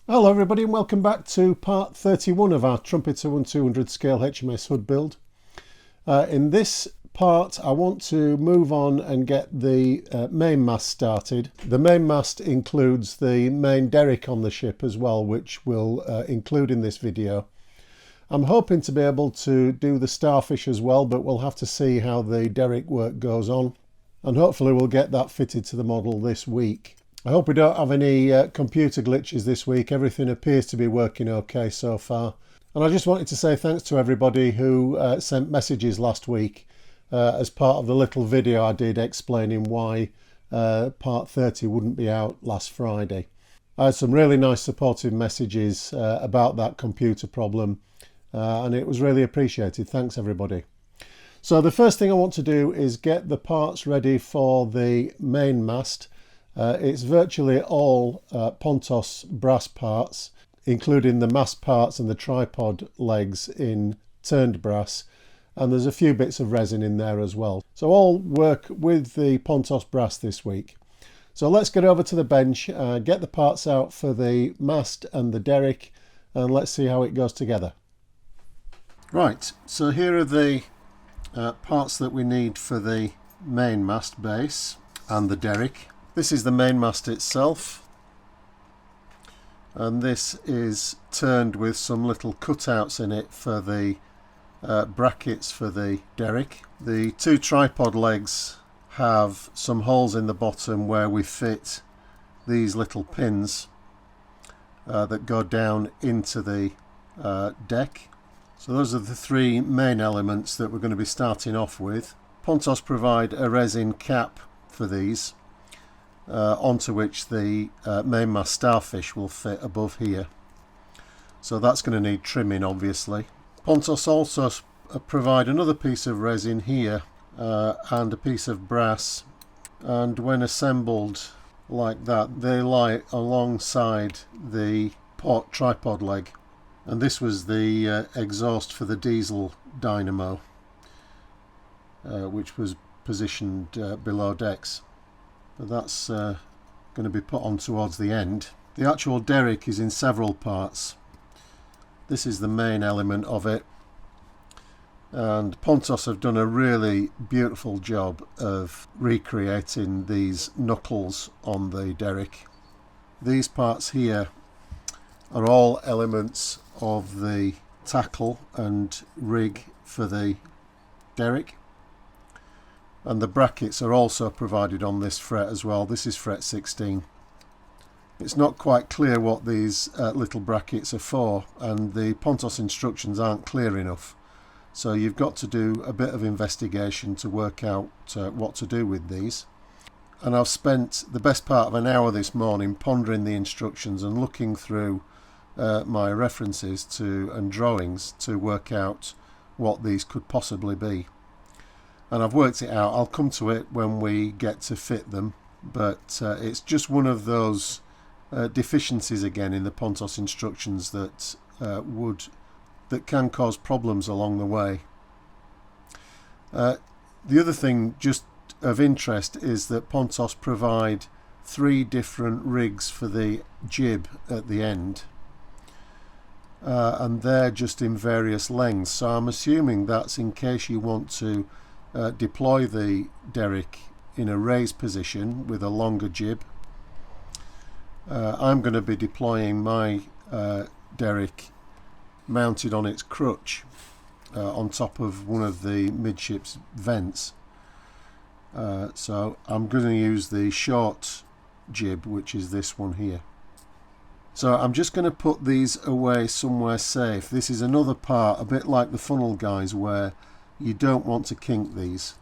Hello everybody and welcome back to part 31 of our Trumpeter 1200 scale HMS Hood build. In this part I want to move on and get the main mast started. The main mast includes the main derrick on the ship as well, which we'll include in this video. I'm hoping to be able to do the starfish as well, but we'll have to see how the derrick work goes on, and hopefully we'll get that fitted to the model this week. I hope we don't have any computer glitches this week. Everything appears to be working okay so far. And I just wanted to say thanks to everybody who sent messages last week as part of the little video I did explaining why part 30 wouldn't be out last Friday. I had some really nice supportive messages about that computer problem and it was really appreciated. Thanks everybody. So the first thing I want to do is get the parts ready for the main mast. It's virtually all Pontos brass parts, including the mast parts and the tripod legs in turned brass, and there's a few bits of resin in there as well. So I'll work with the Pontos brass this week. So let's get over to the bench, get the parts out for the mast and the derrick, and let's see how it goes together. Right, so here are the parts that we need for the main mast base and the derrick. This is the main mast itself, and this is turned with some little cutouts in it for the brackets for the derrick. The two tripod legs have some holes in the bottom where we fit these little pins that go down into the deck. So those are the three main elements that we're going to be starting off with. Pontos provide a resin cap for these, onto which the mainmast starfish will fit above here. So that's going to need trimming obviously. Pontos also provide another piece of resin here and a piece of brass, and when assembled like that they lie alongside the tripod leg, and this was the exhaust for the diesel dynamo which was positioned below decks. But that's going to be put on towards the end. The actual derrick is in several parts. This is the main element of it, and Pontos have done a really beautiful job of recreating these knuckles on the derrick. These parts here are all elements of the tackle and rig for the derrick. And the brackets are also provided on this fret as well. This is fret 16. It's not quite clear what these little brackets are for, and the Pontos instructions aren't clear enough. So you've got to do a bit of investigation to work out what to do with these. And I've spent the best part of an hour this morning pondering the instructions and looking through my references and drawings to work out what these could possibly be. And I've worked it out. I'll come to it when we get to fit them, but it's just one of those deficiencies again in the Pontos instructions that can cause problems along the way. The other thing just of interest is that Pontos provide 3 different rigs for the jib at the end, and they're just in various lengths, so I'm assuming that's in case you want to deploy the derrick in a raised position with a longer jib. I'm going to be deploying my derrick mounted on its crutch on top of one of the midships vents. So I'm going to use the short jib, which is this one here. So I'm just going to put these away somewhere safe. This is another part, a bit like the funnel guys, where you don't want to kink these.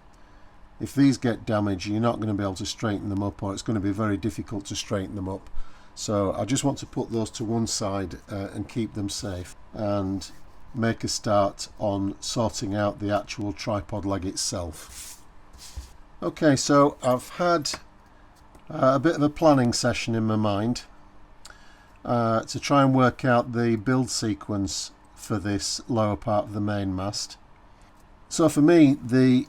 If these get damaged, you're not going to be able to straighten them up, or it's going to be very difficult to straighten them up. So I just want to put those to one side and keep them safe, and make a start on sorting out the actual tripod leg itself. Okay, so I've had a bit of a planning session in my mind to try and work out the build sequence for this lower part of the main mast. So for me, the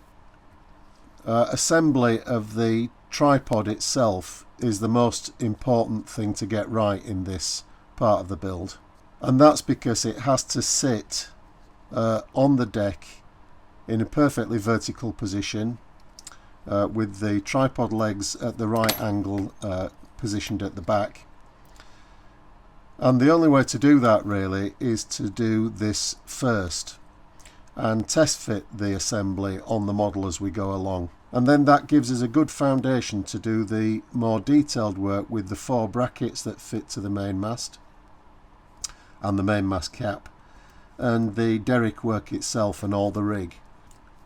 assembly of the tripod itself is the most important thing to get right in this part of the build, and that's because it has to sit on the deck in a perfectly vertical position with the tripod legs at the right angle positioned at the back. And the only way to do that really is to do this first and test fit the assembly on the model as we go along, and then that gives us a good foundation to do the more detailed work with the 4 brackets that fit to the main mast and the main mast cap and the derrick work itself and all the rig.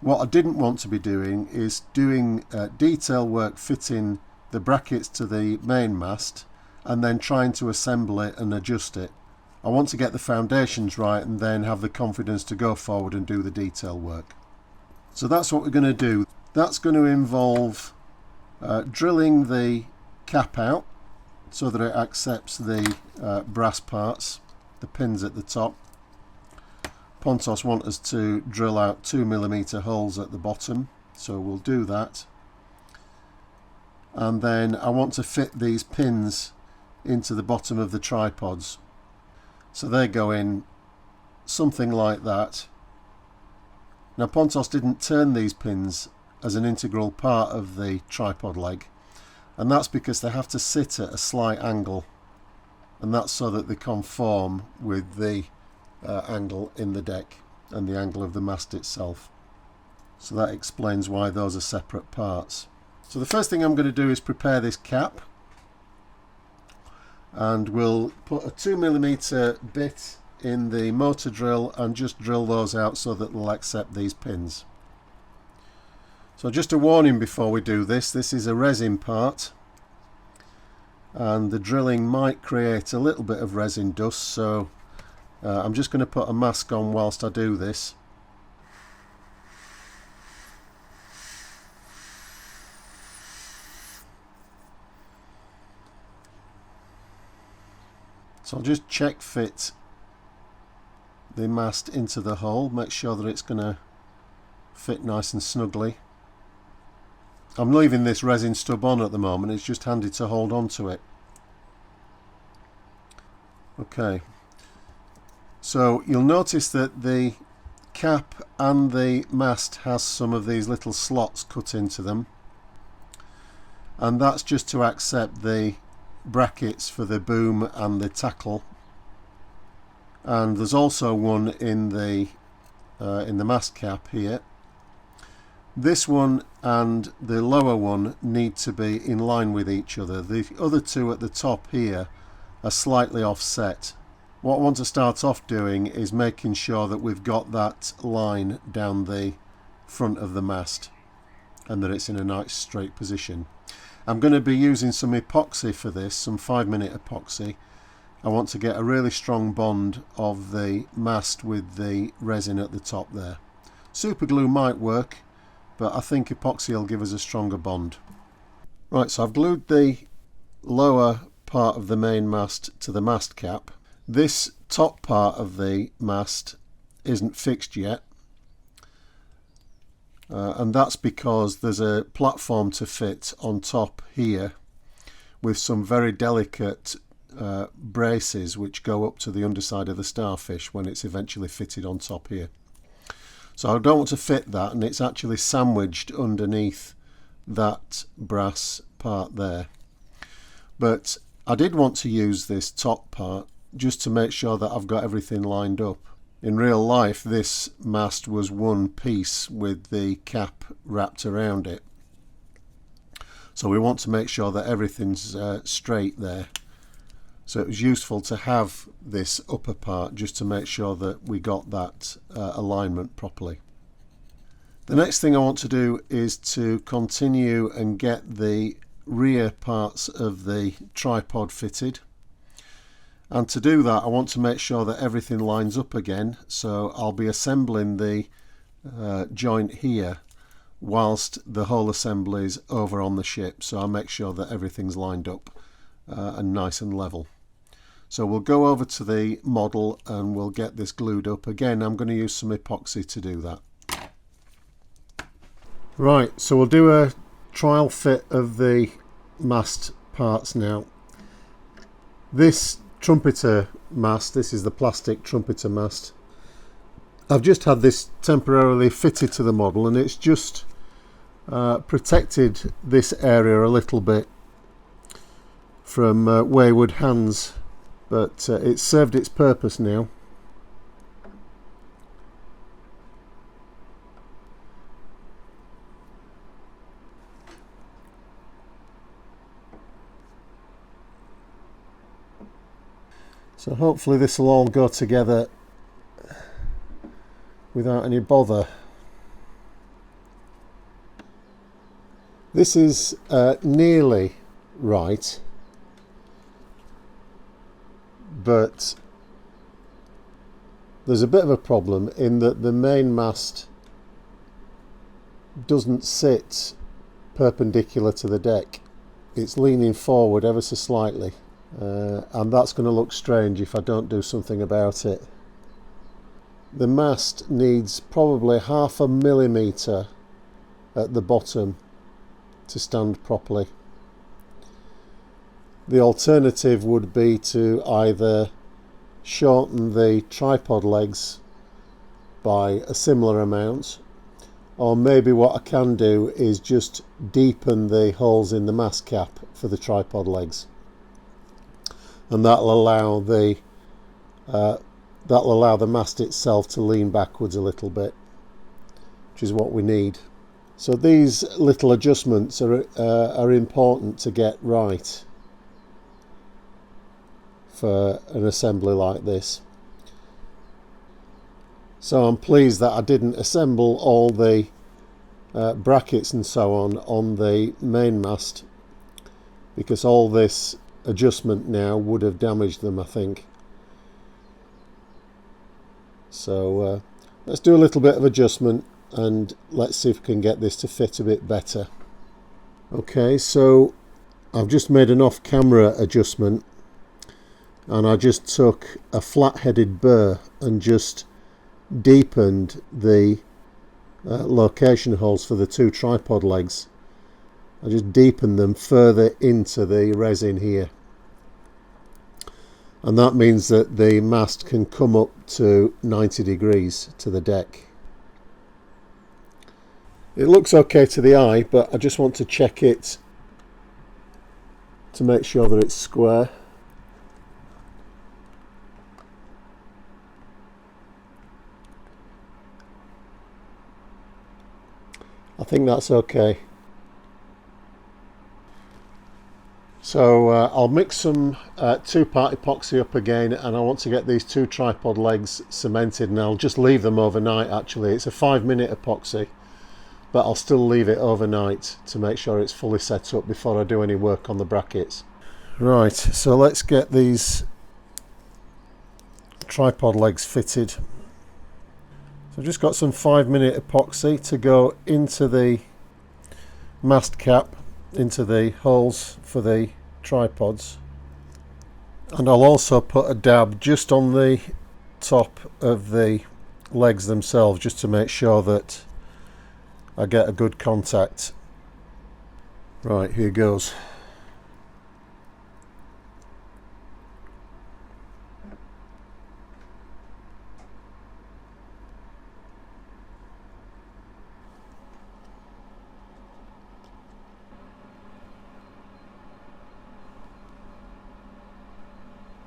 What I didn't want to be doing is doing detail work fitting the brackets to the main mast and then trying to assemble it and adjust it. I want to get the foundations right and then have the confidence to go forward and do the detail work. So that's what we're going to do. That's going to involve drilling the cap out so that it accepts the brass parts, the pins at the top. Pontos want us to drill out 2mm holes at the bottom, so we'll do that. And then I want to fit these pins into the bottom of the tripods. So they go in something like that. Now Pontos didn't turn these pins as an integral part of the tripod leg, and that's because they have to sit at a slight angle, and that's so that they conform with the angle in the deck and the angle of the mast itself. So that explains why those are separate parts. So the first thing I'm going to do is prepare this cap, and we'll put a 2mm bit in the motor drill and just drill those out so that they'll accept these pins. So just a warning before we do this, this is a resin part and the drilling might create a little bit of resin dust, so I'm just going to put a mask on whilst I do this. So I'll just check fit the mast into the hole, make sure that it's going to fit nice and snugly. I'm leaving this resin stub on at the moment, it's just handy to hold on to it. Okay, so you'll notice that the cap and the mast has some of these little slots cut into them, and that's just to accept the brackets for the boom and the tackle. And there's also one in the mast cap here. This one and the lower one need to be in line with each other. The other two at the top here are slightly offset. What I want to start off doing is making sure that we've got that line down the front of the mast and that it's in a nice straight position. I'm going to be using some epoxy for this, some 5-minute epoxy. I want to get a really strong bond of the mast with the resin at the top there. Super glue might work, but I think epoxy will give us a stronger bond. Right, so I've glued the lower part of the main mast to the mast cap. This top part of the mast isn't fixed yet, and that's because there's a platform to fit on top here with some very delicate braces which go up to the underside of the starfish when it's eventually fitted on top here. So I don't want to fit that, and it's actually sandwiched underneath that brass part there. But I did want to use this top part just to make sure that I've got everything lined up. In real life, this mast was one piece with the cap wrapped around it. So we want to make sure that everything's straight there. So it was useful to have this upper part just to make sure that we got that alignment properly. The next thing I want to do is to continue and get the rear parts of the tripod fitted. And to do that, I want to make sure that everything lines up again. So I'll be assembling the joint here whilst the whole assembly is over on the ship. So I'll make sure that everything's lined up and nice and level. So we'll go over to the model and we'll get this glued up. Again, I'm going to use some epoxy to do that. Right, so we'll do a trial fit of the mast parts now. This Trumpeter mast. This is the plastic Trumpeter mast. I've just had this temporarily fitted to the model, and it's just protected this area a little bit from wayward hands, but it's served its purpose now. So hopefully this will all go together without any bother. This is nearly right, but there's a bit of a problem in that the main mast doesn't sit perpendicular to the deck. It's leaning forward ever so slightly, and that's going to look strange if I don't do something about it. The mast needs probably 0.5 millimetre at the bottom to stand properly. The alternative would be to either shorten the tripod legs by a similar amount, or maybe what I can do is just deepen the holes in the mast cap for the tripod legs, and that'll allow the mast itself to lean backwards a little bit, which is what we need. So these little adjustments are important to get right for an assembly like this. So I'm pleased that I didn't assemble all the brackets and so on the main mast, because all this adjustment now would have damaged them, I think. So let's do a little bit of adjustment and let's see if we can get this to fit a bit better. Okay, so I've just made an off-camera adjustment, and I just took a flat-headed burr and just deepened the location holes for the two tripod legs. I just deepened them further into the resin here, and that means that the mast can come up to 90 degrees to the deck. It looks okay to the eye, but I just want to check it to make sure that it's square. I think that's okay. So I'll mix some 2-part epoxy up again, and I want to get these two tripod legs cemented, and I'll just leave them overnight. Actually, it's a 5-minute epoxy, but I'll still leave it overnight to make sure it's fully set up before I do any work on the brackets. Right, so let's get these tripod legs fitted. So I've just got some 5-minute epoxy to go into the mast cap, into the holes for the tripods, and I'll also put a dab just on the top of the legs themselves, just to make sure that I get a good contact. Right, here goes.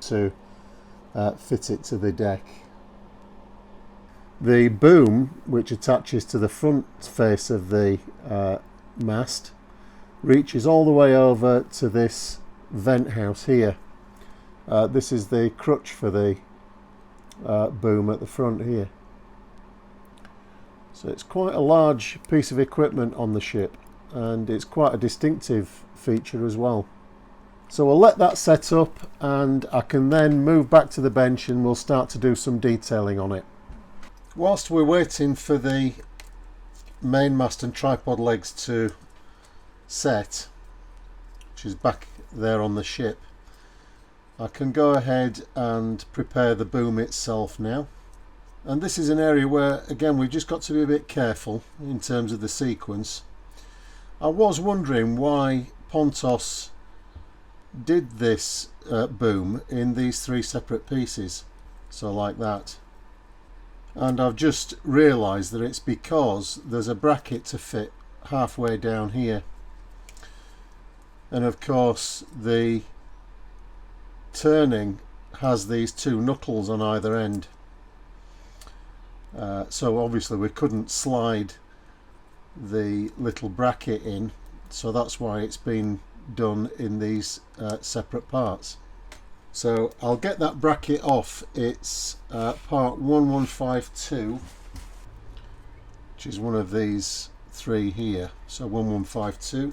To fit it to the deck. The boom, which attaches to the front face of the mast, reaches all the way over to this vent house here. This is the crutch for the boom at the front here. So it's quite a large piece of equipment on the ship, and it's quite a distinctive feature as well. So we'll let that set up, and I can then move back to the bench and we'll start to do some detailing on it. Whilst we're waiting for the main mast and tripod legs to set, which is back there on the ship, I can go ahead and prepare the boom itself now. And this is an area where, again, we've just got to be a bit careful in terms of the sequence. I was wondering why Pontos did this boom in these 3 separate pieces, so like that. And I've just realised that it's because there's a bracket to fit halfway down here, and of course the turning has these 2 knuckles on either end, so obviously we couldn't slide the little bracket in, so that's why it's been done in these separate parts. So I'll get that bracket off. It's part 1152, which is one of these 3 here, so 1152.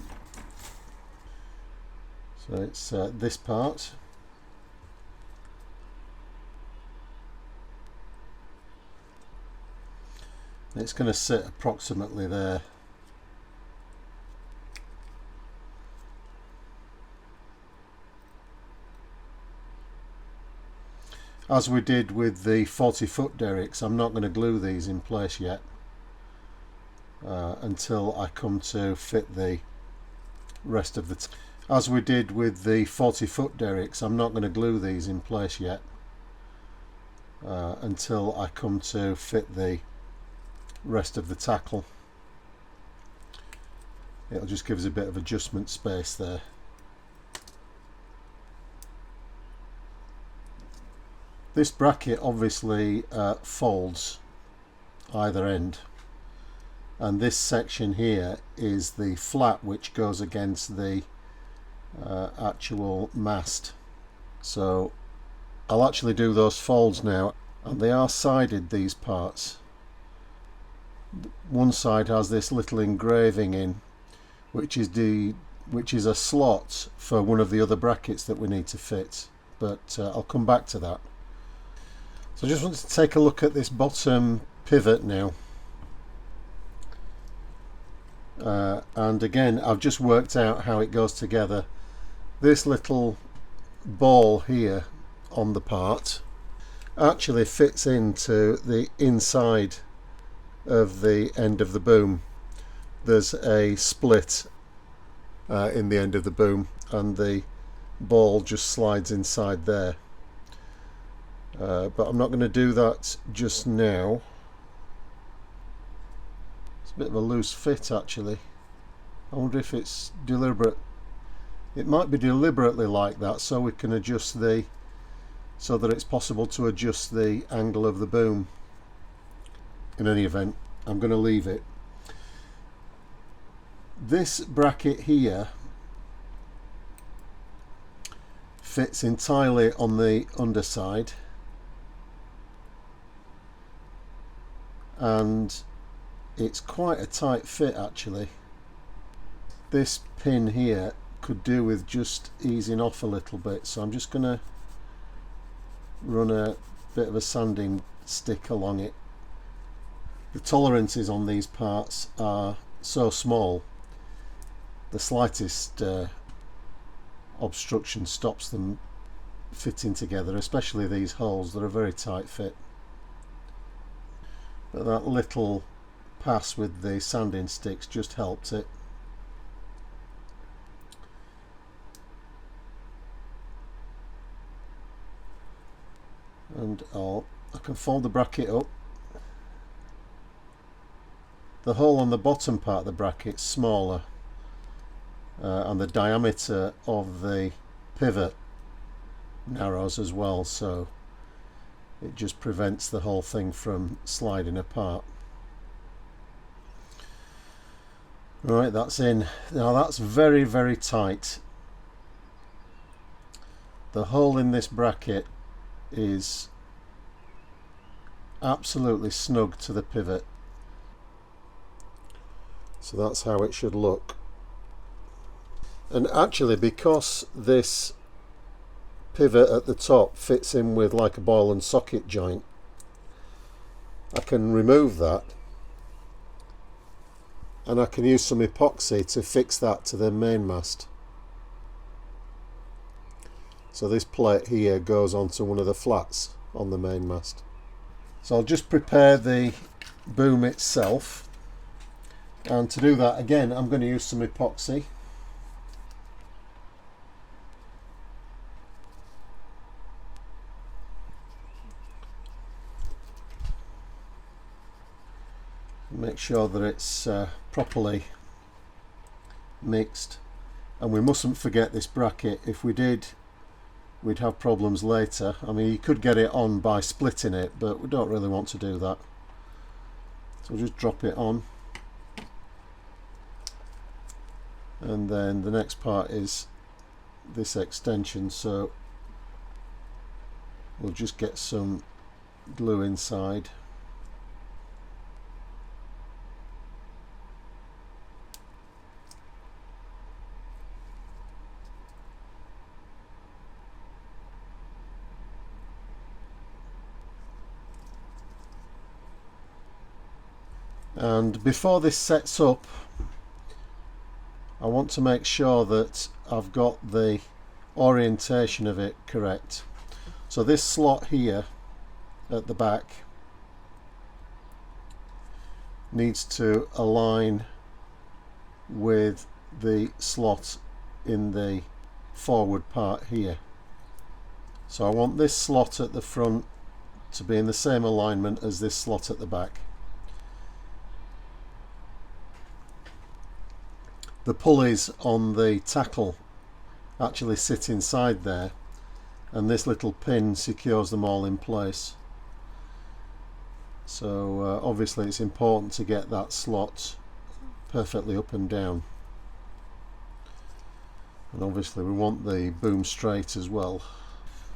So it's this part. It's going to sit approximately there. As we did with the 40-foot derricks, I'm not going to glue these in place yet until I come to fit the rest of the as we did with the 40-foot derricks, I'm not going to glue these in place yet until I come to fit the rest of the tackle. It'll just give us a bit of adjustment space there. This bracket obviously folds either end, and this section here is the flat which goes against the actual mast. So I'll actually do those folds now, and they are sided, these parts. One side has this little engraving in, which is a slot for one of the other brackets that we need to fit, but I'll come back to that. So I just want to take a look at this bottom pivot now, and again I've just worked out how it goes together. This little ball here on the part actually fits into the inside of the end of the boom. There's a split in the end of the boom, and the ball just slides inside there. But I'm not going to do that just now. It's a bit of a loose fit actually. I wonder if it's deliberate. It might be deliberately like that, so we can adjust so that it's possible to adjust the angle of the boom. In any event, I'm going to leave it. This bracket here fits entirely on the underside, and it's quite a tight fit actually. This pin here could do with just easing off a little bit, so I'm just going to run a bit of a sanding stick along it. The tolerances on these parts are so small, the slightest obstruction stops them fitting together, especially these holes. They're a very tight fit. But that little pass with the sanding sticks just helped it. And I can fold the bracket up. The hole on the bottom part of the bracket is smaller, and the diameter of the pivot narrows as well, so it just prevents the whole thing from sliding apart. Right, that's in. Now that's very, very tight. The hole in this bracket is absolutely snug to the pivot, so that's how it should look. And actually, because this pivot at the top fits in with like a ball and socket joint, I can remove that and I can use some epoxy to fix that to the mainmast. So this plate here goes onto one of the flats on the mainmast. So I'll just prepare the boom itself, and to do that again I'm going to use some epoxy. Make sure that it's properly mixed, and we mustn't forget this bracket. If we did, we'd have problems later. I mean, you could get it on by splitting it, but we don't really want to do that. So just drop it on, and then the next part is this extension, so we'll just get some glue inside. And before this sets up, I want to make sure that I've got the orientation of it correct. So this slot here at the back needs to align with the slot in the forward part here. So I want this slot at the front to be in the same alignment as this slot at the back. The pulleys on the tackle actually sit inside there, and this little pin secures them all in place. So obviously it's important to get that slot perfectly up and down, and obviously we want the boom straight as well.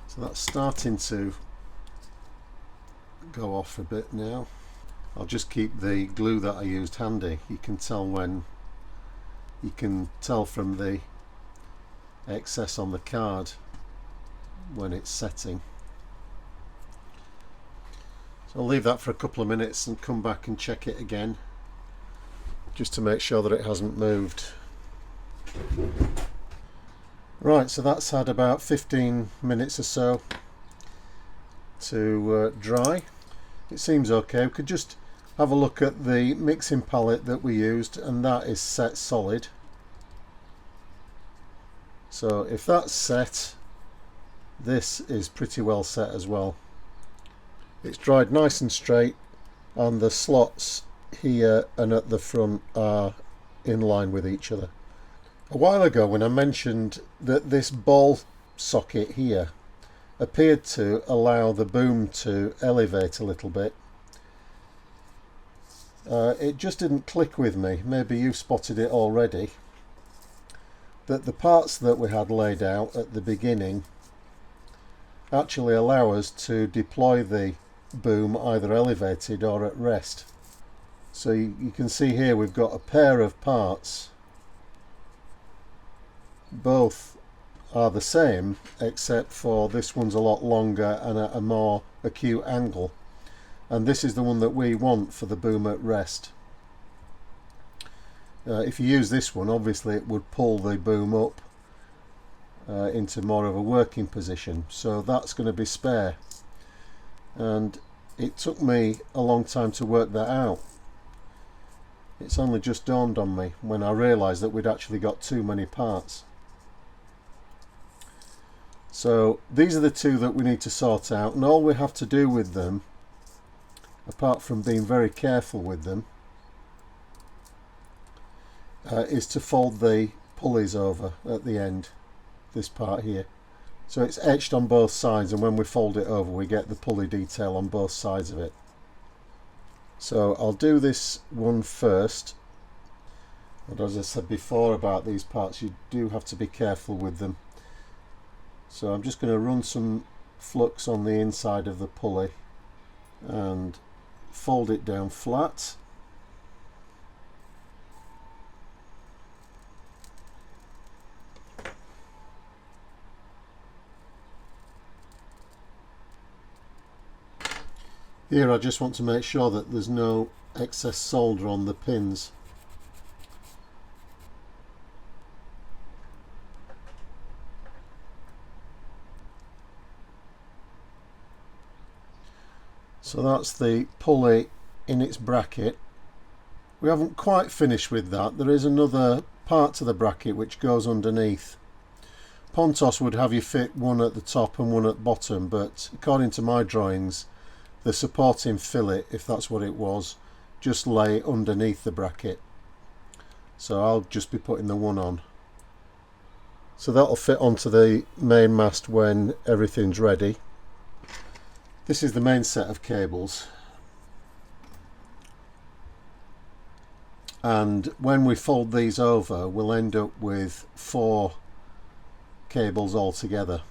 So that's starting to go off a bit now. I'll just keep the glue that I used handy. You can tell from the excess on the card when it's setting. So I'll leave that for a couple of minutes and come back and check it again, just to make sure that it hasn't moved. Right, so that's had about 15 minutes or so to dry. It seems okay. We could just have a look at the mixing palette that we used, and that is set solid. So if that's set, this is pretty well set as well. It's dried nice and straight, and the slots here and at the front are in line with each other. A while ago, when I mentioned that this ball socket here appeared to allow the boom to elevate a little bit, it just didn't click with me. Maybe you've spotted it already, that the parts that we had laid out at the beginning actually allow us to deploy the boom either elevated or at rest. So you can see here we've got a pair of parts. Both are the same, except for this one's a lot longer and at a more acute angle, and this is the one that we want for the boom at rest. If you use this one, obviously it would pull the boom up into more of a working position, so that's going to be spare, and it took me a long time to work that out. It's only just dawned on me when I realised that we'd actually got too many parts. So these are the two that we need to sort out, and all we have to do with them, apart from being very careful with them, is to fold the pulleys over at the end, this part here. So it's etched on both sides, and when we fold it over we get the pulley detail on both sides of it. So I'll do this one first, and as I said before about these parts, you do have to be careful with them. So I'm just going to run some flux on the inside of the pulley and fold it down flat. Here I just want to make sure that there's no excess solder on the pins. So that's the pulley in its bracket. We haven't quite finished with that. There is another part to the bracket which goes underneath. Pontos would have you fit one at the top and one at the bottom, but according to my drawings, the supporting fillet, if that's what it was, just lay underneath the bracket. So I'll just be putting the one on. So that'll fit onto the main mast when everything's ready. This is the main set of cables. And when we fold these over, we'll end up with 4 cables altogether.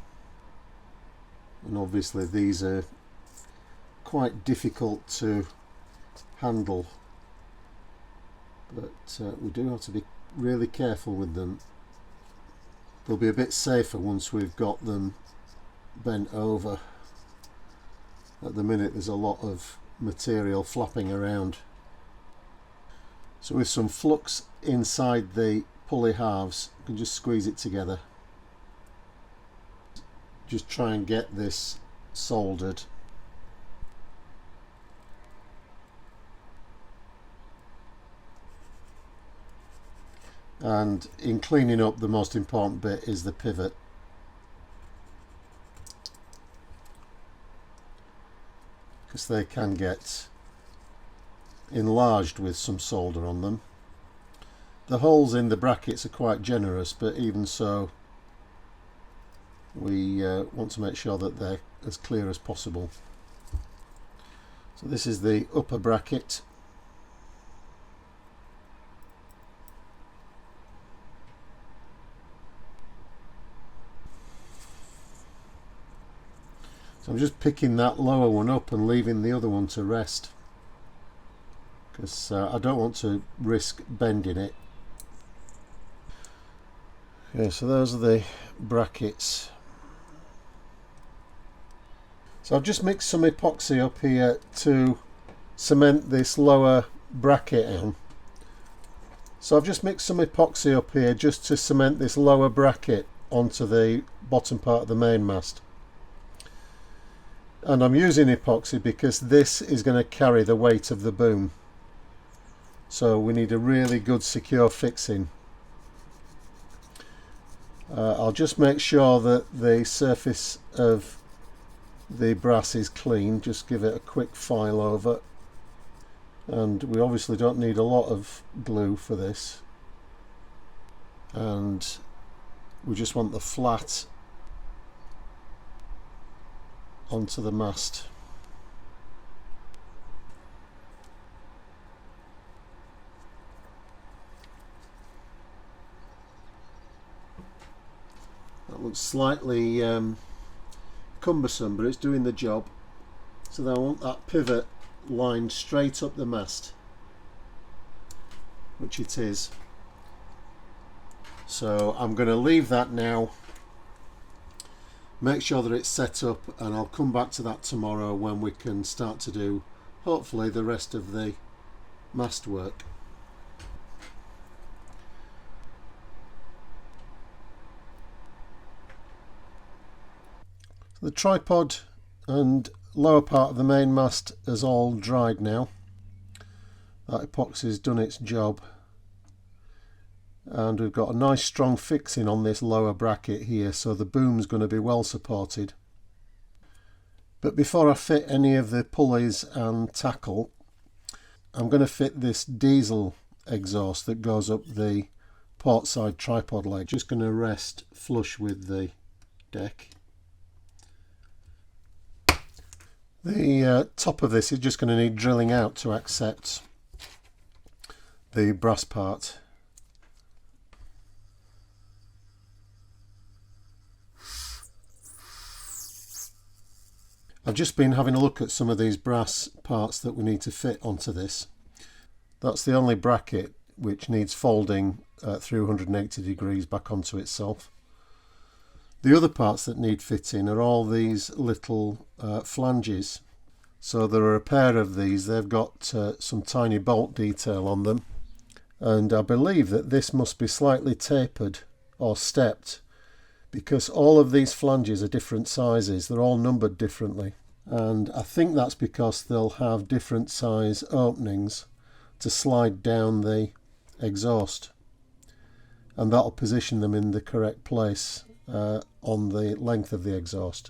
And obviously these are quite difficult to handle, but we do have to be really careful with them. They'll be a bit safer once we've got them bent over. At the minute there's a lot of material flapping around. So with some flux inside the pulley halves, you can just squeeze it together. Just try and get this soldered. And in cleaning up, the most important bit is the pivot. Because they can get enlarged with some solder on them. The holes in the brackets are quite generous, but even so we want to make sure that they're as clear as possible. So this is the upper bracket. So I'm just picking that lower one up and leaving the other one to rest, because I don't want to risk bending it. Okay, so those are the brackets. So I've just mixed some epoxy up here to cement this lower bracket in. So I've just mixed some epoxy up here just to cement this lower bracket onto the bottom part of the main mast. And I'm using epoxy because this is going to carry the weight of the boom. So we need a really good secure fixing. I'll just make sure that the surface of the brass is clean. Just give it a quick file over. And we obviously don't need a lot of glue for this. And we just want the flat onto the mast. That looks slightly cumbersome, but it's doing the job. So then I want that pivot lined straight up the mast, which it is. So I'm going to leave that now, make sure that it's set up, and I'll come back to that tomorrow when we can start to do hopefully the rest of the mast work. The tripod and lower part of the main mast is all dried now. That epoxy's done its job, and we've got a nice strong fixing on this lower bracket here, so the boom's going to be well supported. But before I fit any of the pulleys and tackle, I'm going to fit this diesel exhaust that goes up the port side tripod leg. Just going to rest flush with the deck. The top of this is just going to need drilling out to accept the brass part. I've just been having a look at some of these brass parts that we need to fit onto this. That's the only bracket which needs folding through 180 degrees back onto itself. The other parts that need fitting are all these little flanges. So there are a pair of these. They've got some tiny bolt detail on them, and I believe that this must be slightly tapered or stepped, because all of these flanges are different sizes. They're all numbered differently, and I think that's because they'll have different size openings to slide down the exhaust, and that'll position them in the correct place on the length of the exhaust.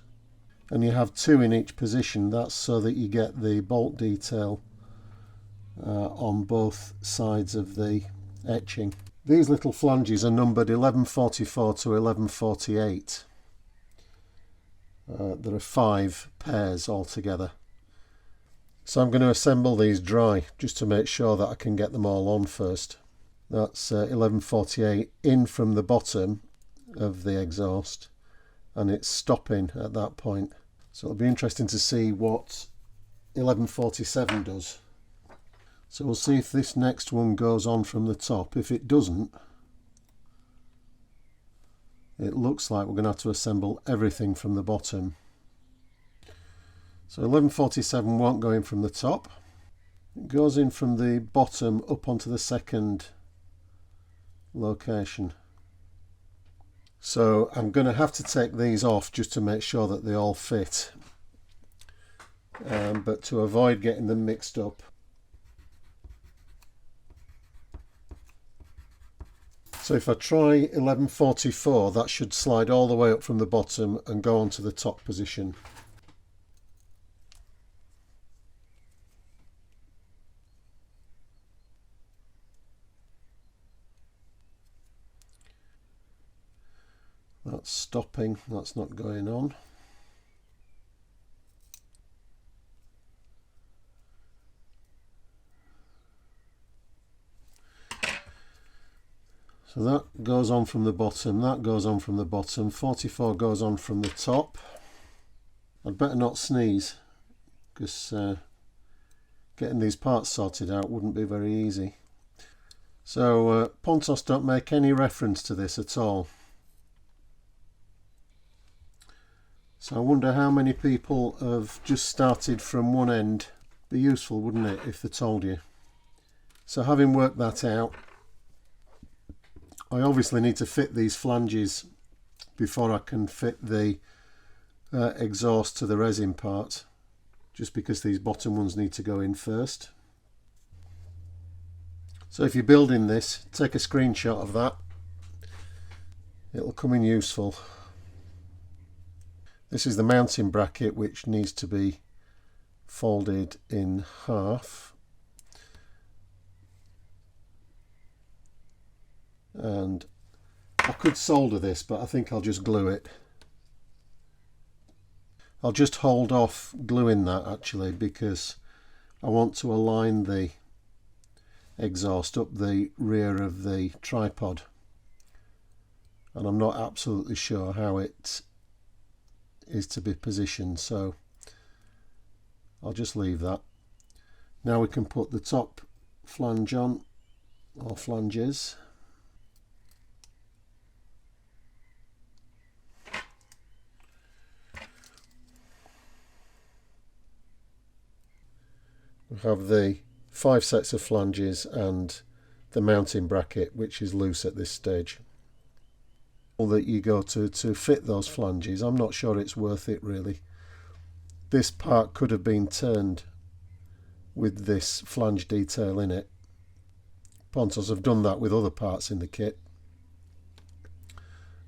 And you have 2 in each position. That's so that you get the bolt detail on both sides of the etching. These little flanges are numbered 1144 to 1148. There are 5 pairs altogether. So I'm going to assemble these dry just to make sure that I can get them all on first. That's 1148 in from the bottom of the exhaust, and it's stopping at that point. So it'll be interesting to see what 1147 does. So we'll see if this next one goes on from the top. If it doesn't, it looks like we're going to have to assemble everything from the bottom. So 1147 won't go in from the top. It goes in from the bottom up onto the second location. So I'm going to have to take these off just to make sure that they all fit. But to avoid getting them mixed up, so if I try 1144, that should slide all the way up from the bottom and go onto the top position. That's stopping, that's not going on. So that goes on from the bottom, that goes on from the bottom, 44 goes on from the top. I'd better not sneeze, because getting these parts sorted out wouldn't be very easy. So Pontos don't make any reference to this at all. So I wonder how many people have just started from one end. Be useful, wouldn't it, if they told you. So having worked that out, I obviously need to fit these flanges before I can fit the exhaust to the resin part, just because these bottom ones need to go in first. So if you're building this, take a screenshot of that. It'll come in useful. This is the mounting bracket, which needs to be folded in half. And I could solder this, but I think I'll just glue it. I'll just hold off gluing that actually, because I want to align the exhaust up the rear of the tripod, and I'm not absolutely sure how it is to be positioned, so I'll just leave that. Now we can put the top flange on, or flanges. We have the 5 sets of flanges and the mounting bracket, which is loose at this stage. All that you go to fit those flanges, I'm not sure it's worth it really. This part could have been turned with this flange detail in it. Pontos have done that with other parts in the kit,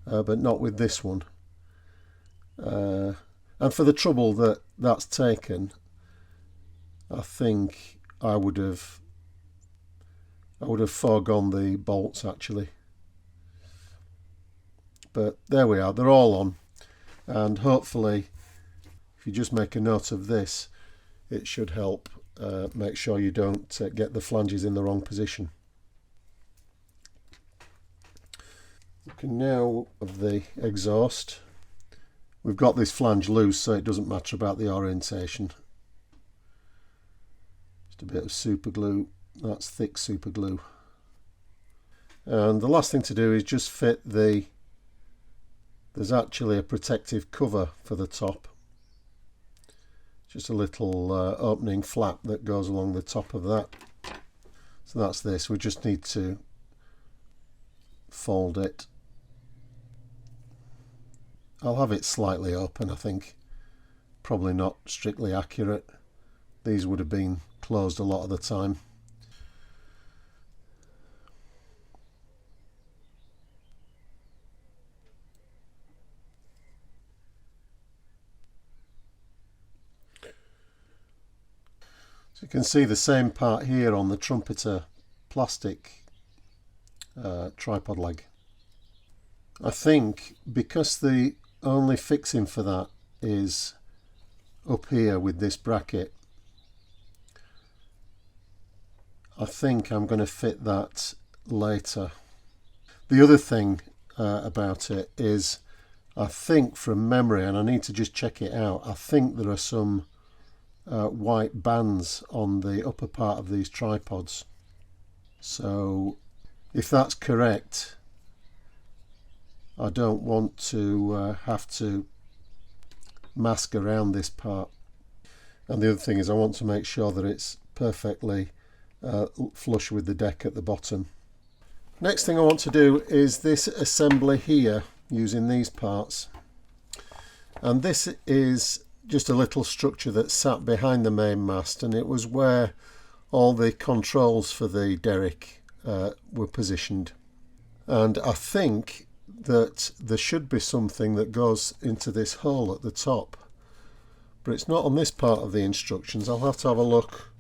but not with this one. And for the trouble that's taken, I think I would have foregone the bolts actually. But there we are, they're all on, and hopefully if you just make a note of this, it should help make sure you don't get the flanges in the wrong position. Looking now of the exhaust, we've got this flange loose, so it doesn't matter about the orientation. Just a bit of super glue, that's thick super glue. And the last thing to do is just fit there's actually a protective cover for the top. Just a little opening flap that goes along the top of that. So that's this, we just need to fold it. I'll have it slightly open, I think. Probably not strictly accurate. These would have been closed a lot of the time. So you can see the same part here on the Trumpeter plastic tripod leg. I think because the only fixing for that is up here with this bracket, I think I'm going to fit that later. The other thing about it is, I think from memory, and I need to just check it out, I think there are some white bands on the upper part of these tripods. So if that's correct, I don't want to have to mask around this part. And the other thing is, I want to make sure that it's perfectly flush with the deck at the bottom. Next thing I want to do is this assembly here using these parts, and this is just a little structure that sat behind the main mast, and it was where all the controls for the Derrick were positioned. And I think that there should be something that goes into this hole at the top, but it's not on this part of the instructions. I'll have to have a look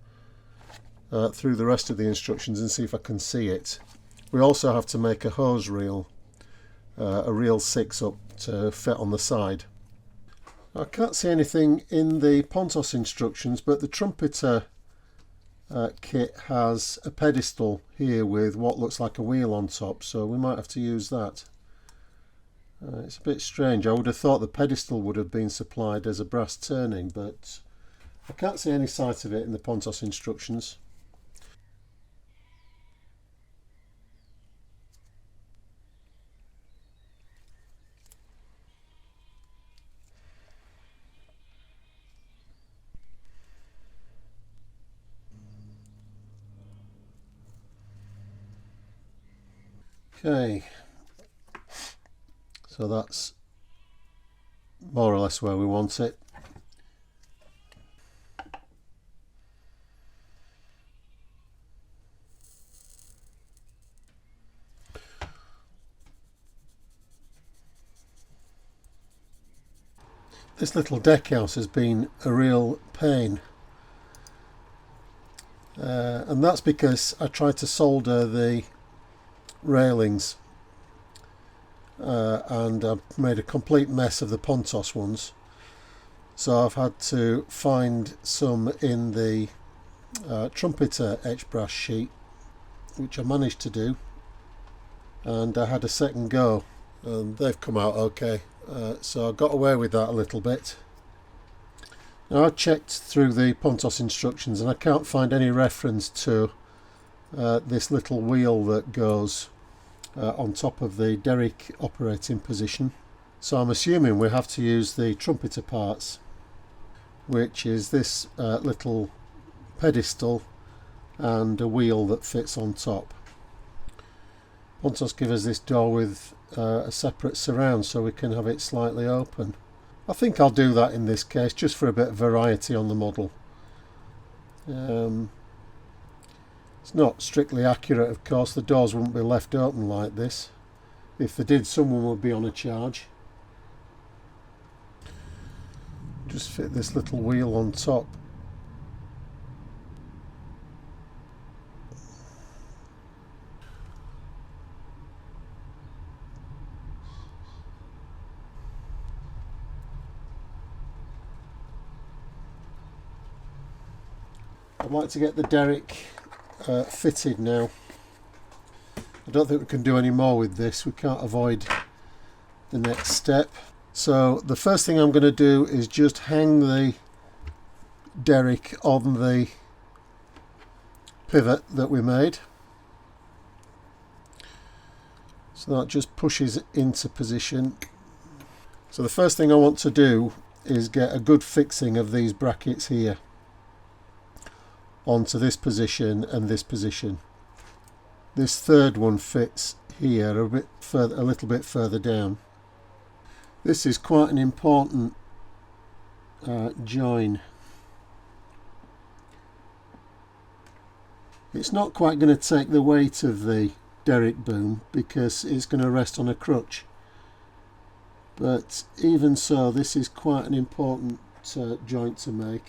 through the rest of the instructions and see if I can see it. We also have to make a hose reel, a reel 6 up to fit on the side. I can't see anything in the Pontos instructions, but the Trumpeter kit has a pedestal here with what looks like a wheel on top, so we might have to use that. It's a bit strange. I would have thought the pedestal would have been supplied as a brass turning, but I can't see any sight of it in the Pontos instructions. Okay, so that's more or less where we want it. This little deck house has been a real pain, and that's because I tried to solder the railings and I've made a complete mess of the Pontos ones, so I've had to find some in the Trumpeter etch brass sheet, which I managed to do, and I had a second go and they've come out okay, so I got away with that a little bit. Now I checked through the Pontos instructions and I can't find any reference to this little wheel that goes on top of the Derrick operating position, so I'm assuming we have to use the Trumpeter parts, which is this little pedestal and a wheel that fits on top. Pontos give us this door with a separate surround so we can have it slightly open. I think I'll do that in this case just for a bit of variety on the model. It's not strictly accurate, of course. The doors wouldn't be left open like this. If they did, someone would be on a charge. Just fit this little wheel on top. I'd like to get the Derrick fitted now. I don't think we can do any more with this. We can't avoid the next step. So the first thing I'm going to do is just hang the Derrick on the pivot that we made. So that just pushes it into position. So the first thing I want to do is get a good fixing of these brackets here onto this position and this position. This third one fits here a bit further, a little bit further down. This is quite an important join. It's not quite going to take the weight of the Derrick boom because it's going to rest on a crutch, but even so, this is quite an important joint to make.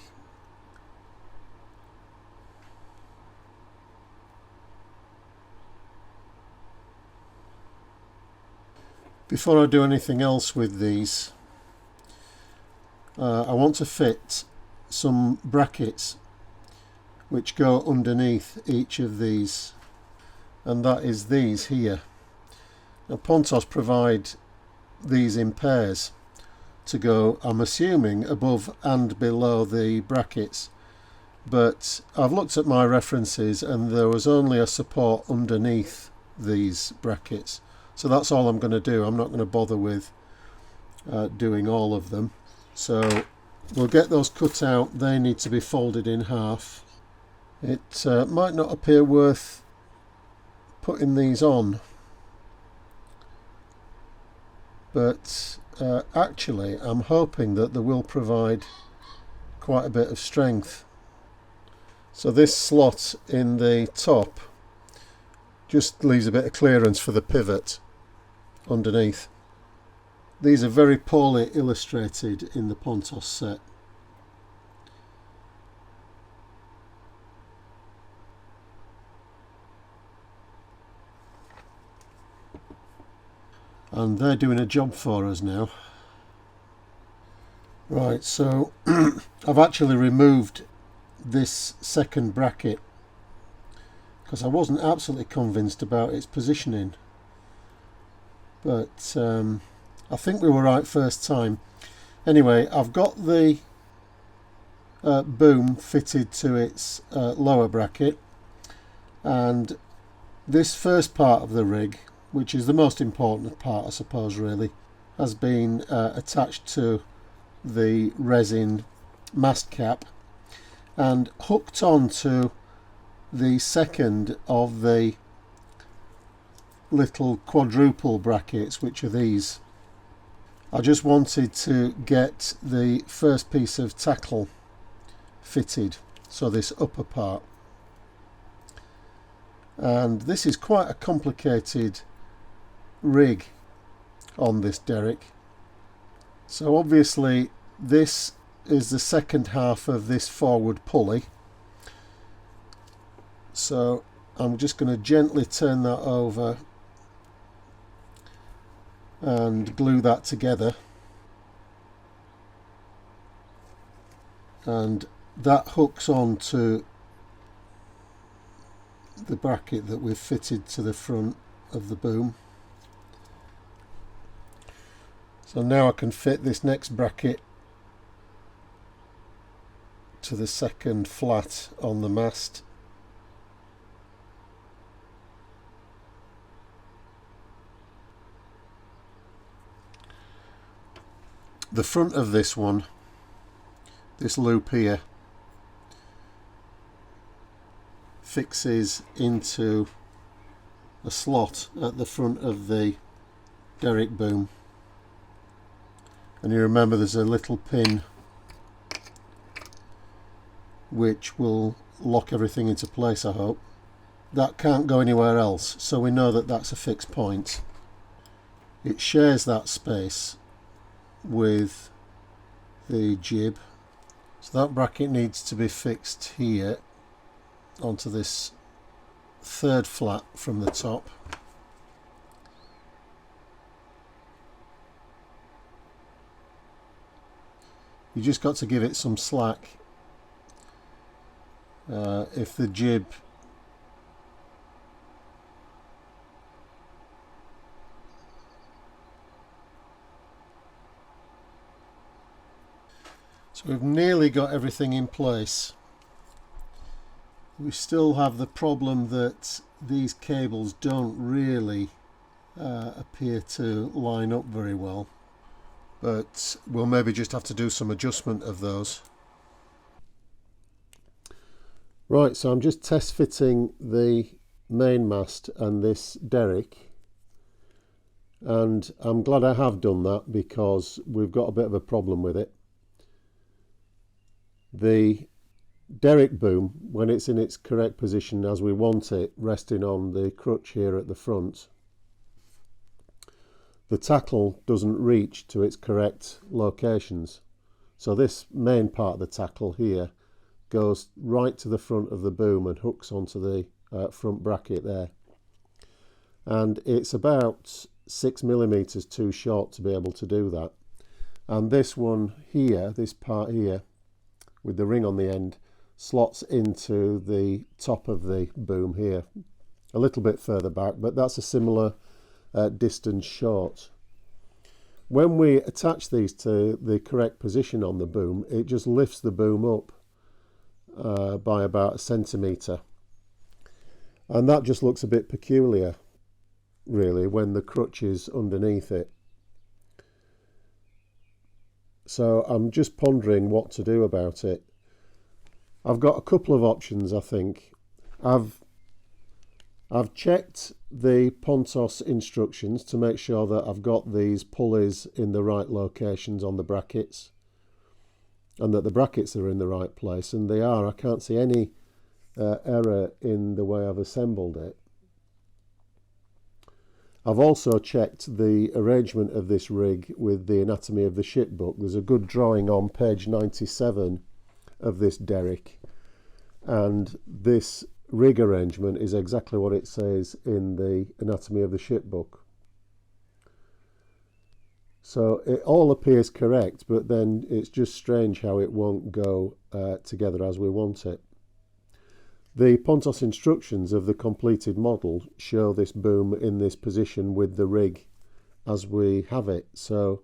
Before I do anything else with these, I want to fit some brackets which go underneath each of these, and that is these here. Now Pontos provide these in pairs to go, I'm assuming, above and below the brackets, but I've looked at my references and there was only a support underneath these brackets, so that's all I'm going to do. I'm not going to bother with doing all of them, so we'll get those cut out. They need to be folded in half. It might not appear worth putting these on, but actually I'm hoping that they will provide quite a bit of strength. So this slot in the top just leaves a bit of clearance for the pivot underneath. These are very poorly illustrated in the Pontos set. And they're doing a job for us now. Right, so I've actually removed this second bracket because I wasn't absolutely convinced about its positioning, but I think we were right first time. Anyway, I've got the boom fitted to its lower bracket, and this first part of the rig, which is the most important part I suppose really, has been attached to the resin mast cap and hooked onto the second of the little quadruple brackets, which are these. I just wanted to get the first piece of tackle fitted, so this upper part, and this is quite a complicated rig on this Derrick. So obviously this is the second half of this forward pulley, so I'm just going to gently turn that over and glue that together, and that hooks on to the bracket that we've fitted to the front of the boom. So now I can fit this next bracket to the second flat on the mast. The front of this one, this loop here, fixes into a slot at the front of the Derrick boom, and you remember there's a little pin which will lock everything into place, I hope. That can't go anywhere else, so we know that that's a fixed point. It shares that space with the jib, so that bracket needs to be fixed here onto this third flat from the top. You just got to give it some slack. If the jib so we've nearly got everything in place. We still have the problem that these cables don't really appear to line up very well, but we'll maybe just have to do some adjustment of those. Right, so I'm just test fitting the mainmast and this Derrick, and I'm glad I have done that because we've got a bit of a problem with it. The Derrick boom, when it's in its correct position as we want it, resting on the crutch here at the front, the tackle doesn't reach to its correct locations. So this main part of the tackle here goes right to the front of the boom and hooks onto the front bracket there. And it's about 6mm too short to be able to do that. And this one here, this part here with the ring on the end, slots into the top of the boom here, a little bit further back, but that's a similar distance short. When we attach these to the correct position on the boom, it just lifts the boom up by about 1 centimetre. And that just looks a bit peculiar, really, when the crutch is underneath it. So I'm just pondering what to do about it. I've got a couple of options, I think. I've checked the Pontos instructions to make sure that I've got these pulleys in the right locations on the brackets and that the brackets are in the right place, and they are. I can't see any error in the way I've assembled it. I've also checked the arrangement of this rig with the anatomy of the ship book. There's a good drawing on page 97 of this Derrick, and this rig arrangement is exactly what it says in the anatomy of the ship book. So it all appears correct, but then it's just strange how it won't go together as we want it. The Pontos instructions of the completed model show this boom in this position with the rig as we have it, so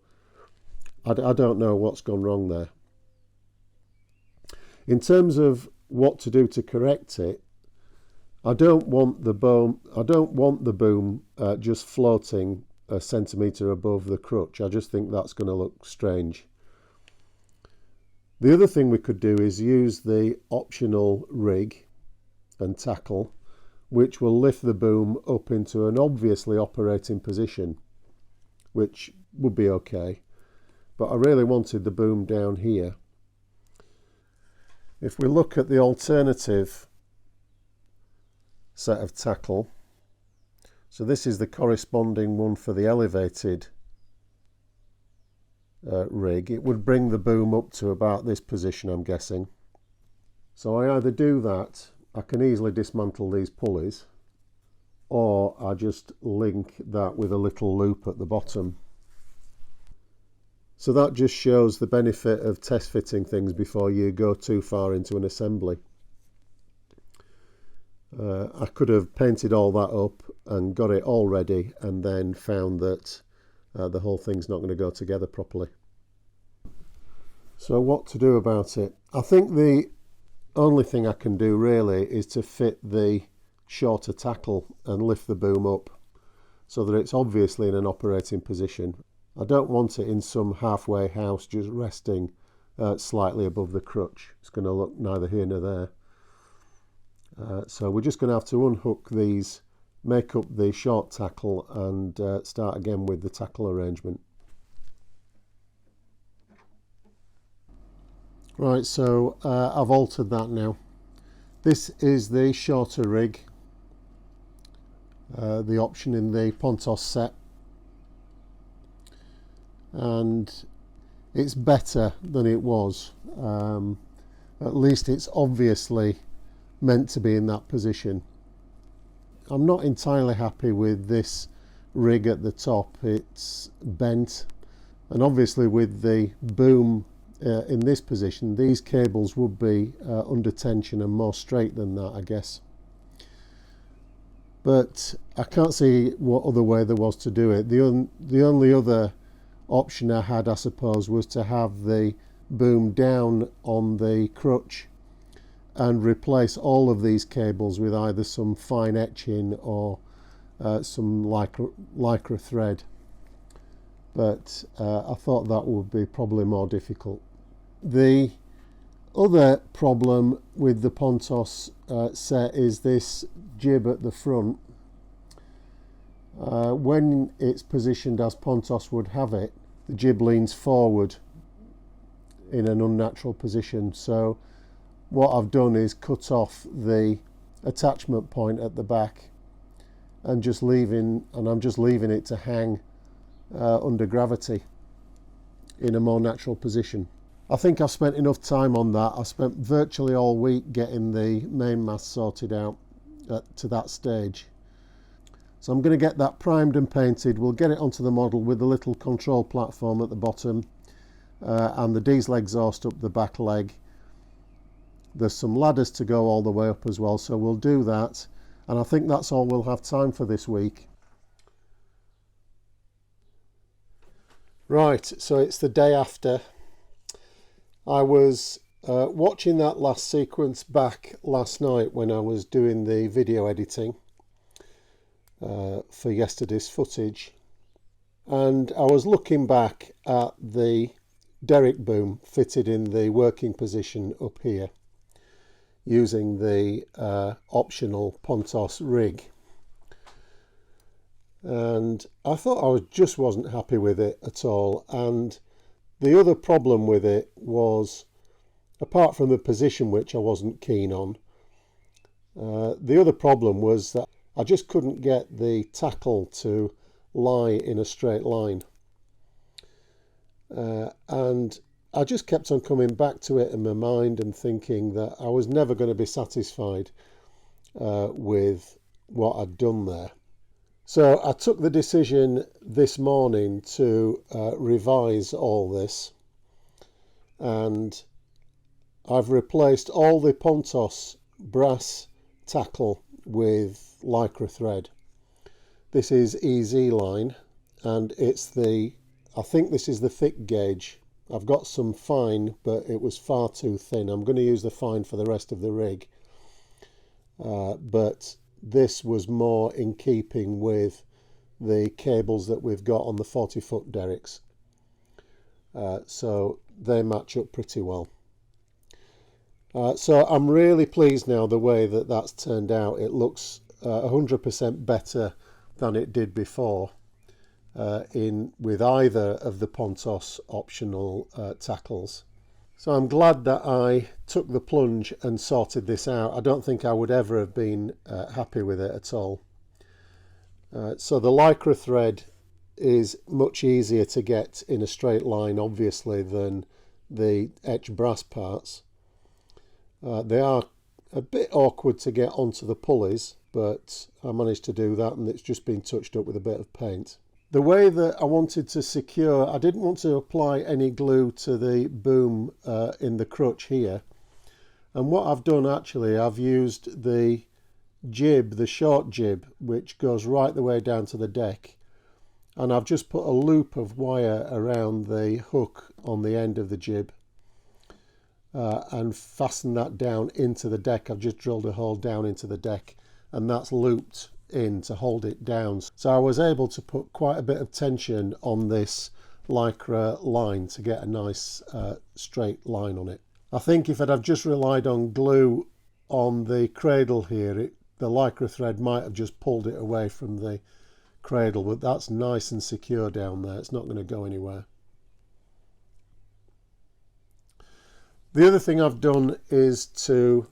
I don't know what's gone wrong there. In terms of what to do to correct it, I don't want the boom just floating 1 centimetre above the crutch. I just think that's going to look strange. The other thing we could do is use the optional rig and tackle, which will lift the boom up into an obviously operating position, which would be okay, but I really wanted the boom down here. If we look at the alternative set of tackle, so this is the corresponding one for the elevated rig, it would bring the boom up to about this position, I'm guessing. So I either do that, I can easily dismantle these pulleys, or I just link that with a little loop at the bottom. So that just shows the benefit of test fitting things before you go too far into an assembly. I could have painted all that up and got it all ready and then found that the whole thing's not going to go together properly. So what to do about it? I think the only thing I can do really is to fit the shorter tackle and lift the boom up so that it's obviously in an operating position. I don't want it in some halfway house just resting slightly above the crutch. It's going to look neither here nor there. So we're just going to have to unhook these, make up the short tackle and start again with the tackle arrangement. Right, so I've altered that now. This is the shorter rig, the option in the Pontos set, and it's better than it was. At least it's obviously meant to be in that position. I'm not entirely happy with this rig at the top. It's bent, and obviously with the boom in this position, these cables would be under tension and more straight than that, I guess. But I can't see what other way there was to do it. The only other option I had, I suppose, was to have the boom down on the crutch and replace all of these cables with either some fine etching or some lycra thread. But I thought that would be probably more difficult. The other problem with the Pontos set is this jib at the front. When it's positioned as Pontos would have it, the jib leans forward in an unnatural position. So what I've done is cut off the attachment point at the back and I'm just leaving it to hang under gravity in a more natural position. I think I've spent enough time on that. I spent virtually all week getting the main mast sorted out to that stage. So I'm going to get that primed and painted. We'll get it onto the model with the little control platform at the bottom and the diesel exhaust up the back leg. There's some ladders to go all the way up as well, so we'll do that. And I think that's all we'll have time for this week. Right, so it's the day after. I was watching that last sequence back last night when I was doing the video editing for yesterday's footage, and I was looking back at the Derrick boom fitted in the working position up here using the optional Pontos rig, and I thought just wasn't happy with it at all. And the other problem with it was, apart from the position which I wasn't keen on, the other problem was that I just couldn't get the tackle to lie in a straight line. And I just kept on coming back to it in my mind and thinking that I was never going to be satisfied with what I'd done there. So I took the decision this morning to revise all this, and I've replaced all the Pontos brass tackle with lycra thread. This is EZ line, and it's I think this is the thick gauge. I've got some fine, but it was far too thin. I'm going to use the fine for the rest of the rig, but this was more in keeping with the cables that we've got on the 40-foot derricks, so they match up pretty well. So I'm really pleased now the way that that's turned out. It looks 100% better than it did before with either of the Pontos optional tackles. So I'm glad that I took the plunge and sorted this out. I don't think I would ever have been happy with it at all. So the lycra thread is much easier to get in a straight line, obviously, than the etched brass parts. They are a bit awkward to get onto the pulleys, but I managed to do that, and it's just been touched up with a bit of paint. The way that I wanted to secure, I didn't want to apply any glue to the boom in the crutch here. And what I've done actually, I've used the jib, the short jib, which goes right the way down to the deck. And I've just put a loop of wire around the hook on the end of the jib and fastened that down into the deck. I've just drilled a hole down into the deck, and that's looped in to hold it down. So I was able to put quite a bit of tension on this lycra line to get a nice straight line on it. I think if I'd have just relied on glue on the cradle here, the lycra thread might have just pulled it away from the cradle, but that's nice and secure down there. It's not going to go anywhere. The other thing I've done is to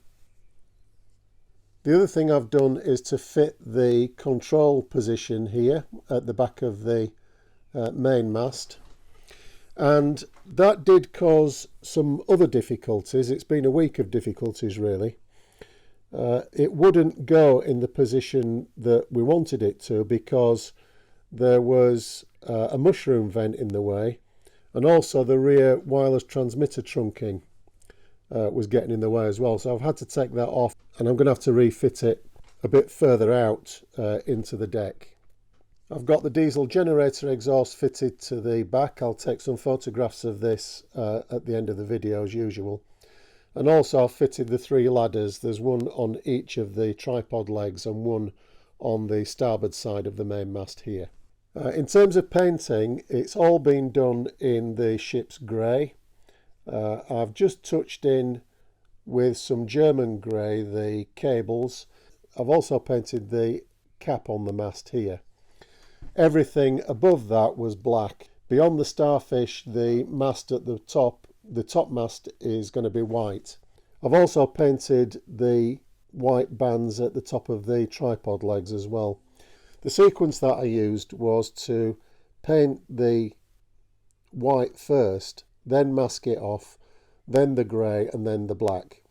fit the control position here at the back of the main mast, and that did cause some other difficulties. It's been a week of difficulties really. It wouldn't go in the position that we wanted it to because there was a mushroom vent in the way, and also the rear wireless transmitter trunking was getting in the way as well. So I've had to take that off, and I'm going to have to refit it a bit further out into the deck. I've got the diesel generator exhaust fitted to the back. I'll take some photographs of this at the end of the video as usual. And also I've fitted the 3 ladders. There's one on each of the tripod legs and one on the starboard side of the main mast here. In terms of painting, it's all been done in the ship's grey. I've just touched in with some German grey the cables. I've also painted the cap on the mast here. Everything above that was black. Beyond the starfish, the mast at the top mast is going to be white. I've also painted the white bands at the top of the tripod legs as well. The sequence that I used was to paint the white first, then mask it off, then the grey, and then the black.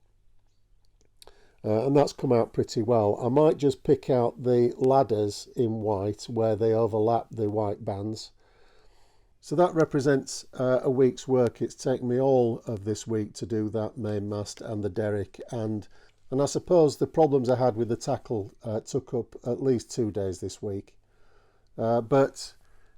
and that's come out pretty well. I might just pick out the ladders in white where they overlap the white bands. So that represents a week's work. It's taken me all of this week to do that mainmast and the derrick, and I suppose the problems I had with the tackle took up at least 2 days this week. But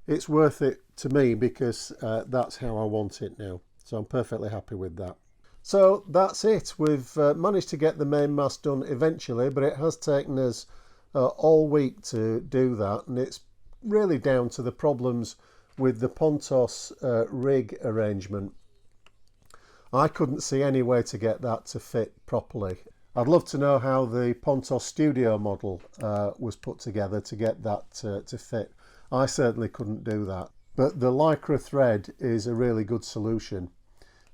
it's worth it to me because that's how I want it now. So I'm perfectly happy with that. So that's it. We've managed to get the mainmast done eventually, but it has taken us all week to do that, and it's really down to the problems with the Pontos rig arrangement. I couldn't see any way to get that to fit properly. I'd love to know how the Pontos studio model was put together to get that to fit. I certainly couldn't do that. But the Lycra thread is a really good solution,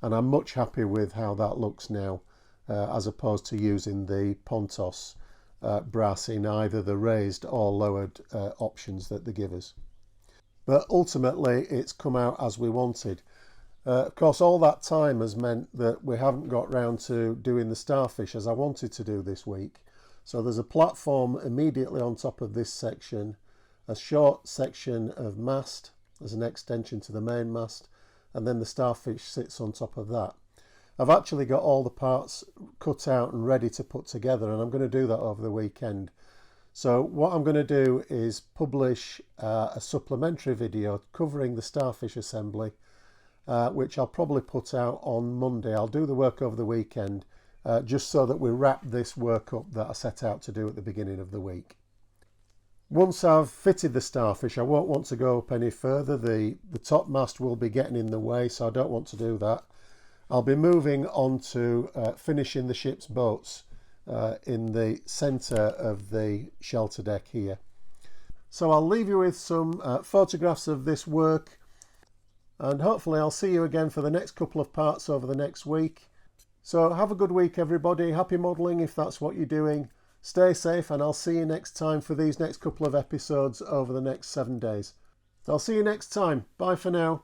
and I'm much happy with how that looks now, as opposed to using the Pontos brass in either the raised or lowered options that they give us. But ultimately it's come out as we wanted. Of course, all that time has meant that we haven't got round to doing the starfish as I wanted to do this week. So there's a platform immediately on top of this section, a short section of mast as an extension to the main mast, and then the starfish sits on top of that. I've actually got all the parts cut out and ready to put together, and I'm going to do that over the weekend. So what I'm going to do is publish a supplementary video covering the starfish assembly, which I'll probably put out on Monday. I'll do the work over the weekend, just so that we wrap this work up that I set out to do at the beginning of the week. Once I've fitted the starfish, I won't want to go up any further. The top mast will be getting in the way, so I don't want to do that. I'll be moving on to finishing the ship's boats in the centre of the shelter deck here. So I'll leave you with some photographs of this work, and hopefully I'll see you again for the next couple of parts over the next week. So have a good week, everybody. Happy modelling if that's what you're doing. Stay safe, and I'll see you next time for these next couple of episodes over the next 7 days. So I'll see you next time. Bye for now.